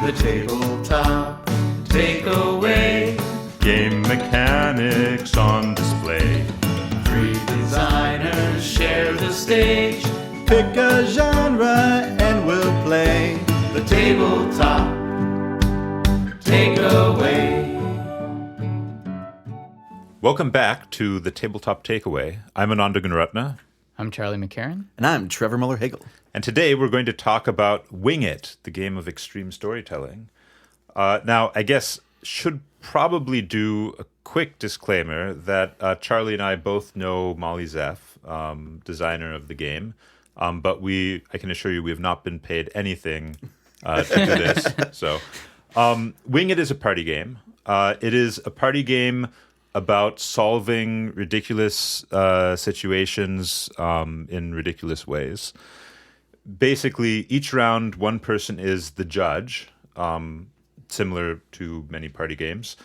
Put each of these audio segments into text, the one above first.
The tabletop takeaway. Game mechanics on display. 3 designers share the stage. Pick a genre and we'll play. The tabletop takeaway. Welcome back to the Tabletop Takeaway. I'm Ananda. I'm Charlie McCarran. And I'm Trevor Muller-Hagel. And today we're going to talk about Wing It, the game of extreme storytelling. Now, I guess should probably do a quick disclaimer that Charlie and I both know Molly Zeff, designer of the game, but I can assure you we have not been paid anything to do this. So, Wing It is a party game. It is a party game about solving ridiculous situations in ridiculous ways. Basically, each round, one person is the judge, similar to many party games,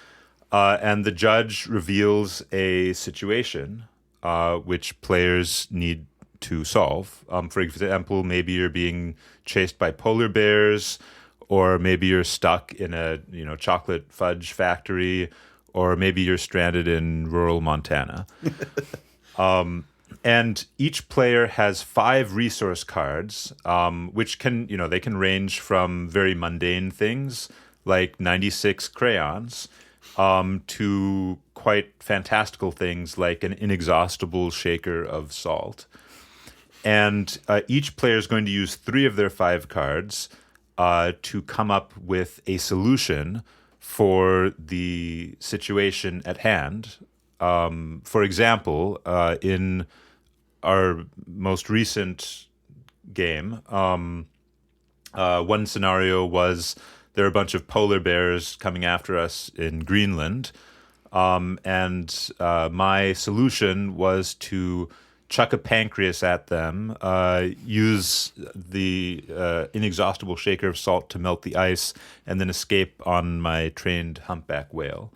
and the judge reveals a situation which players need to solve. For example, maybe you're being chased by polar bears, or maybe you're stuck in a chocolate fudge factory, or maybe you're stranded in rural Montana. And each player has 5 resource cards, which they can range from very mundane things like 96 crayons to quite fantastical things like an inexhaustible shaker of salt. And each player is going to use 3 of their 5 cards to come up with a solution for the situation at hand. For example, in our most recent game, one scenario was there are a bunch of polar bears coming after us in Greenland, and my solution was to chuck a pancreas at them, use the inexhaustible shaker of salt to melt the ice, and then escape on my trained humpback whale.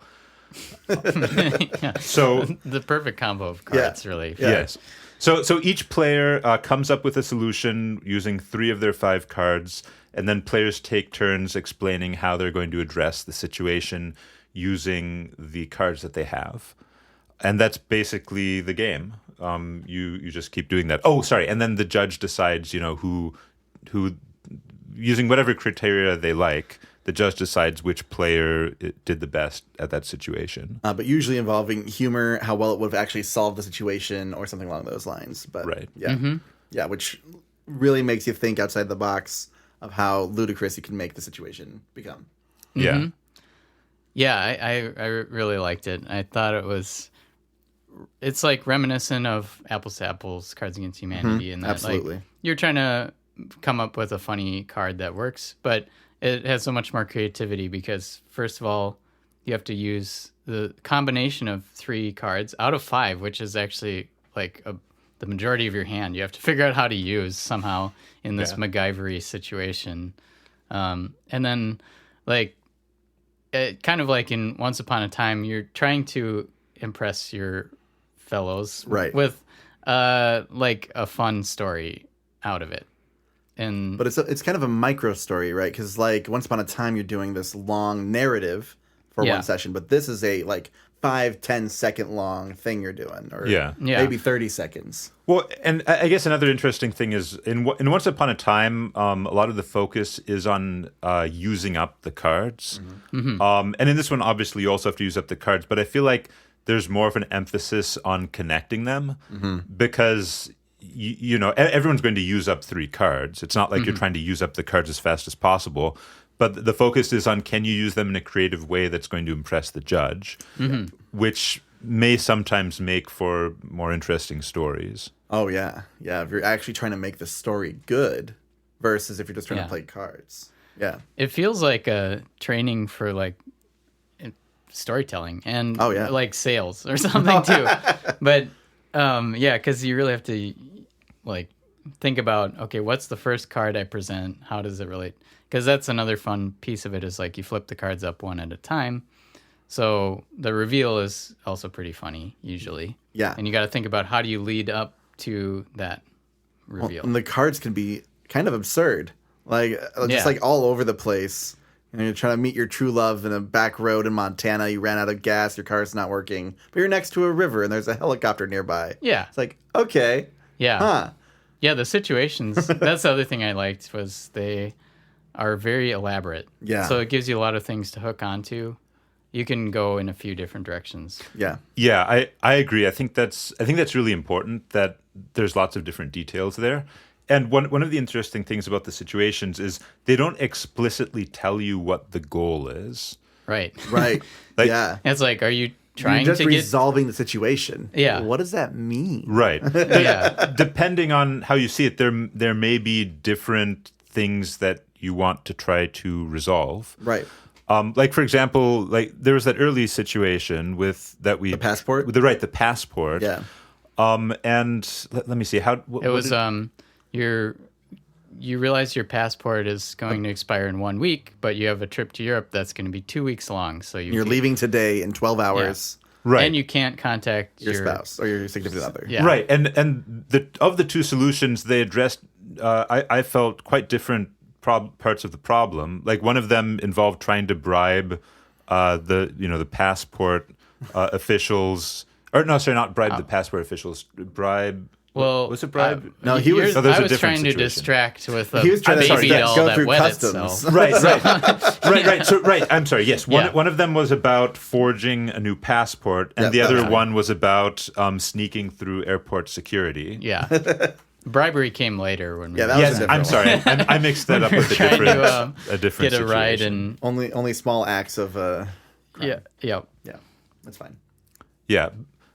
Yeah. So the perfect combo of cards, really. Yeah. Yes. So each player comes up with a solution using 3 of their 5 cards, and then players take turns explaining how they're going to address the situation using the cards that they have. And that's basically the game. You just keep doing that. Oh, sorry. And then the judge decides, who using whatever criteria they like, the judge decides which player did the best at that situation. But usually involving humor, how well it would have actually solved the situation or something along those lines. But Right. Yeah. Mm-hmm. Yeah, which really makes you think outside the box of how ludicrous you can make the situation become. Yeah. Mm-hmm. Yeah, I really liked it. I thought it's like reminiscent of Apples to Apples, Cards Against Humanity, in that Absolutely. you're trying to come up with a funny card that works, but it has so much more creativity because, first of all, you have to use the combination of 3 cards out of 5, which is actually like the majority of your hand. You have to figure out how to use somehow in this MacGyver-y situation. And then, kind of like in Once Upon a Time, you're trying to impress your fellows with like a fun story out of it. But it's kind of a micro story, right? Because Once Upon a Time, you're doing this long narrative for one session, but this is a 5-10 second long thing you're doing, or maybe 30 seconds. Well, and I guess another interesting thing is in Once Upon a Time, a lot of the focus is on using up the cards. Mm-hmm. And in this one, obviously, you also have to use up the cards, but I feel like there's more of an emphasis on connecting them because everyone's going to use up 3 cards. It's not like you're trying to use up the cards as fast as possible, but the focus is on can you use them in a creative way that's going to impress the judge, which may sometimes make for more interesting stories. Oh, yeah. Yeah, if you're actually trying to make the story good versus if you're just trying to play cards. Yeah. It feels like a training for storytelling and sales or something too. But because you really have to think about, okay, what's the first card I present? How does it relate? Because that's another fun piece of it is you flip the cards up one at a time. So the reveal is also pretty funny usually. Yeah. And you got to think about how do you lead up to that reveal. And the cards can be kind of absurd. Just all over the place. And you're trying to meet your true love in a back road in Montana. You ran out of gas. Your car's not working. But you're next to a river and there's a helicopter nearby. Yeah. It's like, okay. Yeah. Huh. Yeah, the situations. That's the other thing I liked was they are very elaborate. Yeah. So it gives you a lot of things to hook onto. You can go in a few different directions. Yeah. Yeah, I agree. I think that's really important that there's lots of different details there. And one of the interesting things about the situations is they don't explicitly tell you what the goal is. Right. Right. Like- yeah. It's like, are you trying You're just to get... resolving the situation. Yeah. What does that mean? Right. Yeah. Depending on how you see it, there may be different things that you want to try to resolve. Right. Like for example, like there was that early situation with that we The passport? the passport. Yeah. And let me see how It was you realize your passport is going to expire in 1 week, but you have a trip to Europe that's going to be 2 weeks long. So You're leaving today in 12 hours. right. and you can't contact Your spouse or your significant other. Yeah. Right, and of the two solutions they addressed, I felt quite different parts of the problem. Like one of them involved trying to bribe the passport officials, or no, sorry, not bribe the passport officials. Bribe. Well, was it bribe? No, he was- Oh, there's I a was different trying to situation. distract with a He was trying to baby doll go that through wet customs. itself. Right. So I'm sorry. Yes, Yeah. one of them was about forging a new passport, and Yeah, the other okay. one was about sneaking through airport security. Yeah. Bribery came later when we Yeah, that were was a Yes, different I'm sorry. I mixed that up with a trying different, to a different get a ride situation. and Only small acts of yeah. yeah, that's fine. Yeah,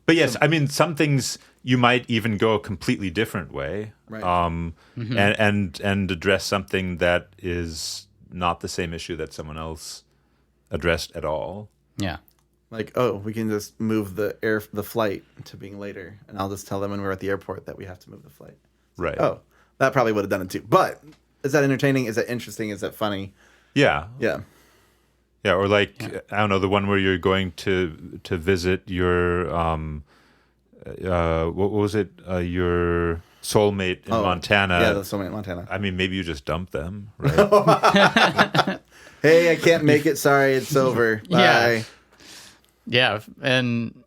but yes, I mean some things you might even go a completely different way, Right. and address something that is not the same issue that someone else addressed at all. Yeah. Like, oh, we can just move the flight to being later, and I'll just tell them when we're at the airport that we have to move the flight. Right. Oh, that probably would have done it too. But is that entertaining? Is that interesting? Is that funny? Yeah. Yeah. Yeah, or like I don't know, the one where you're going to visit your what was it? Your soulmate in Montana. Yeah, the soulmate in Montana. I mean, maybe you just dump them, right? Hey, I can't make it. Sorry, it's over. Bye. Yeah. Yeah, and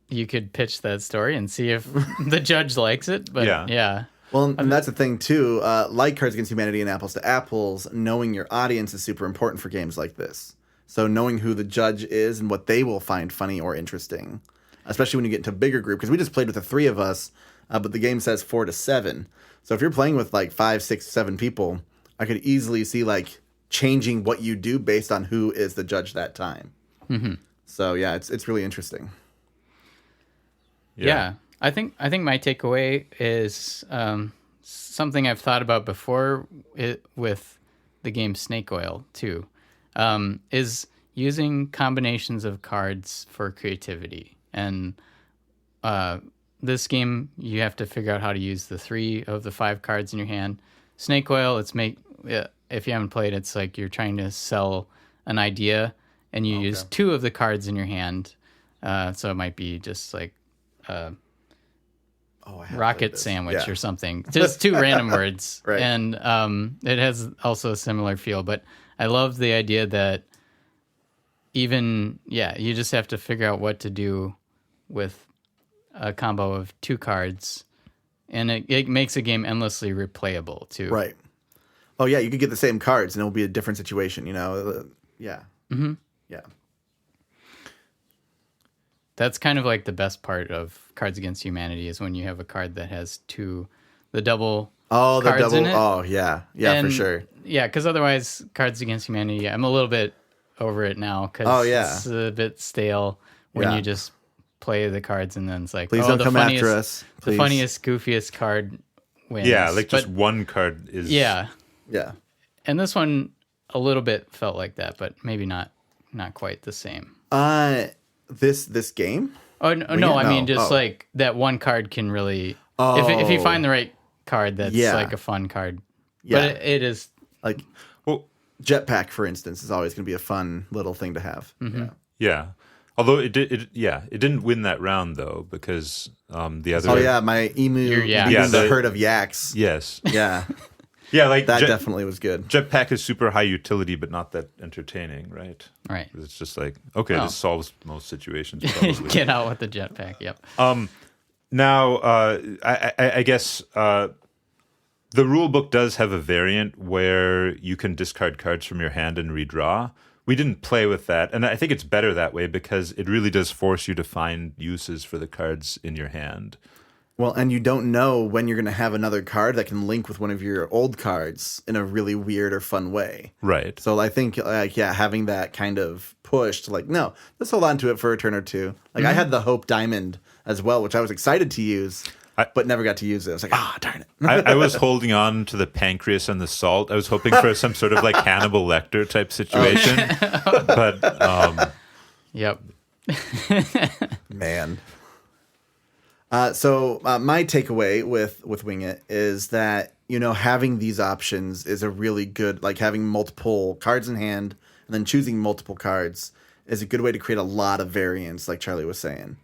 you could pitch that story and see if the judge likes it. But yeah. Well, and that's the thing too. Like Cards Against Humanity and Apples to Apples, knowing your audience is super important for games like this. So knowing who the judge is and what they will find funny or interesting, especially when you get into a bigger group. Because we just played with the 3 of us, but the game says 4 to 7. So if you're playing with like 5, 6, 7 people, I could easily see like changing what you do based on who is the judge that time. Mm-hmm. So yeah, it's really interesting. Yeah. I think my takeaway is something I've thought about before with the game Snake Oil too, is using combinations of cards for creativity. And this game, you have to figure out how to use the 3 of the 5 cards in your hand. Snake Oil, if you haven't played, it's like you're trying to sell an idea, and you use 2 of the cards in your hand. So it might be just like rocket sandwich or something. Just 2 random words. Right. And it has also a similar feel. But I love the idea that you just have to figure out what to do with a combo of 2 cards. And it makes a game endlessly replayable, too. Right. Oh, yeah, you could get the same cards, and it will be a different situation, you know? Yeah. Mm-hmm. Yeah. That's kind of like the best part of Cards Against Humanity is when you have a card that has the double cards in it. Oh, yeah. Yeah, for sure. Yeah, because otherwise, Cards Against Humanity, I'm a little bit over it now because it's a bit stale when you just play the cards and then it's like, Please don't come after us. The funniest, goofiest card wins. Yeah, like just one card is... Yeah. And this one a little bit felt like that, but maybe not quite the same. This game? Oh no, I mean just like that one card can really if you find the right card that's like a fun card. Yeah. But it is like Jetpack, for instance, is always going to be a fun little thing to have. Mm-hmm. Yeah. Although it didn't win that round though because the other my emu Your yak. beating the herd of yaks. Yes. Yeah. Yeah, like that definitely was good. Jetpack is super high utility, but not that entertaining, right? Right. It's just like, okay, this solves most situations. Probably. Get out with the jetpack. Yep. Now, I guess the rule book does have a variant where you can discard cards from your hand and redraw. We didn't play with that, and I think it's better that way because it really does force you to find uses for the cards in your hand. Well, and you don't know when you're going to have another card that can link with one of your old cards in a really weird or fun way. Right. So I think, having that kind of push to no, let's hold on to it for a turn or two. Like, I had the Hope Diamond as well, which I was excited to use, but never got to use it. I was like, darn it. I was holding on to the Pancreas and the Salt. I was hoping for some sort of Hannibal Lecter type situation. But, Yep. Man. So my takeaway with Wing It is that, having these options is a really good, having multiple cards in hand and then choosing multiple cards is a good way to create a lot of variance, like Charlie was saying.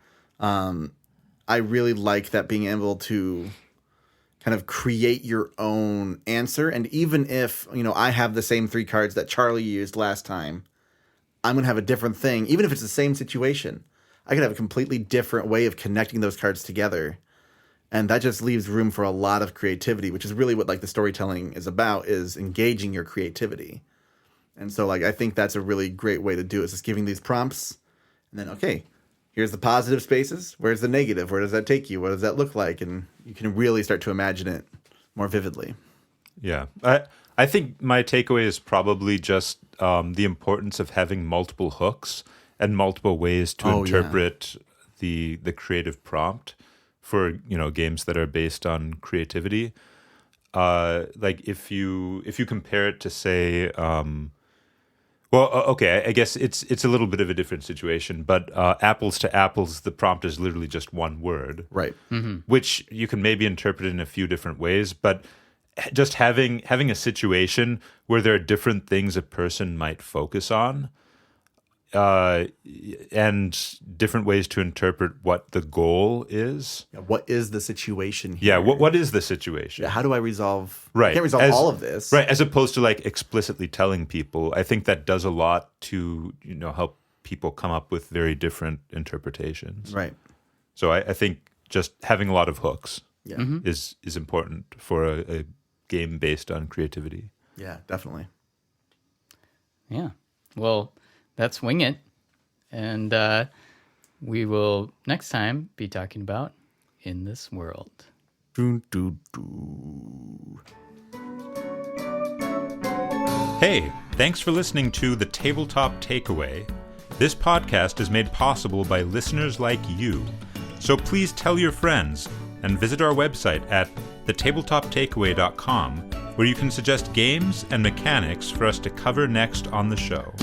I really like that being able to kind of create your own answer. And even if, I have the same 3 cards that Charlie used last time, I'm going to have a different thing, even if it's the same situation. I could have a completely different way of connecting those cards together. And that just leaves room for a lot of creativity, which is really what the storytelling is about, is engaging your creativity. And so I think that's a really great way to do it, is just giving these prompts and then, okay, here's the positive spaces. Where's the negative? Where does that take you? What does that look like? And you can really start to imagine it more vividly. Yeah. I think my takeaway is probably just the importance of having multiple hooks and multiple ways to interpret the creative prompt for games that are based on creativity. If you compare it to say, I guess it's a little bit of a different situation, but apples to apples, the prompt is literally just one word, right? Mm-hmm. Which you can maybe interpret in a few different ways, but just having a situation where there are different things a person might focus on. And different ways to interpret what the goal is. Yeah, what is the situation here? Yeah, what is the situation? Yeah, how do I resolve? Right. I can't resolve all of this. Right, as opposed to explicitly telling people. I think that does a lot to help people come up with very different interpretations. Right. So I think just having a lot of hooks Mm-hmm. is important for a game based on creativity. Yeah, definitely. Yeah. Well, that's Wing It. And we will next time be talking about In This World. Hey, thanks for listening to The Tabletop Takeaway. This podcast is made possible by listeners like you. So please tell your friends and visit our website at thetabletoptakeaway.com, where you can suggest games and mechanics for us to cover next on the show.